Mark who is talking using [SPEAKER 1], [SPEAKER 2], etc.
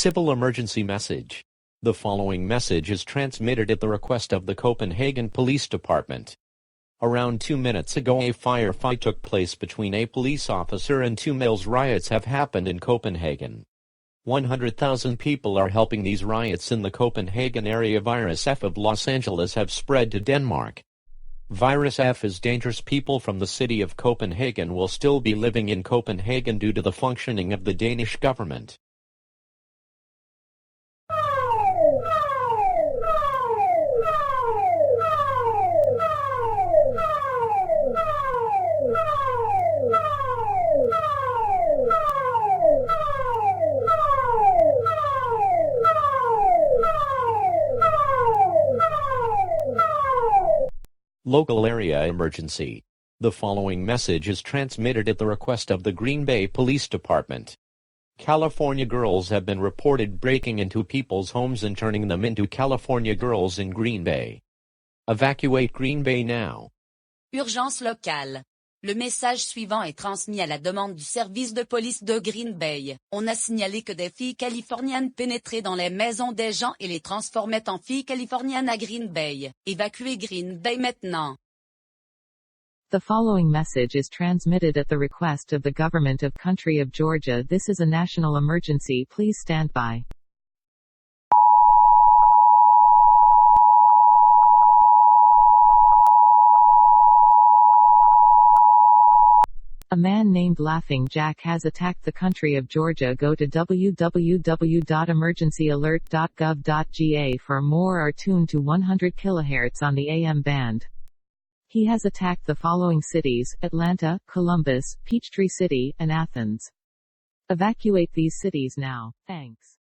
[SPEAKER 1] Civil emergency message. The following message is transmitted at the request of the Copenhagen Police Department. Around 2 minutes ago, a firefight took place between a police officer and two males. Riots have happened in Copenhagen. 100,000 people are helping these riots in the Copenhagen area. Virus F of Los Angeles have spread to Denmark. Virus F is dangerous. People from the city of Copenhagen will still be living in Copenhagen due to the functioning of the Danish government. Local area emergency. The following message is transmitted at the request of the Green Bay Police Department. California girls have been reported breaking into people's homes and turning them into California girls in Green Bay. Evacuate Green Bay now.
[SPEAKER 2] Urgence locale. Le message suivant est transmis à la demande du service de police de Green Bay. On a signalé que des filles californiennes pénétraient dans les maisons des gens et les transformaient en filles californiennes à Green Bay. Évacuez Green Bay maintenant.
[SPEAKER 3] The following message is transmitted at the request of the government of country of Georgia. This is a national emergency. Please stand by. A man named Laughing Jack has attacked the country of Georgia. Go to www.emergencyalert.gov.ga for more or tune to 100 kHz on the AM band. He has attacked the following cities: Atlanta, Columbus, Peachtree City, and Athens. Evacuate these cities now. Thanks.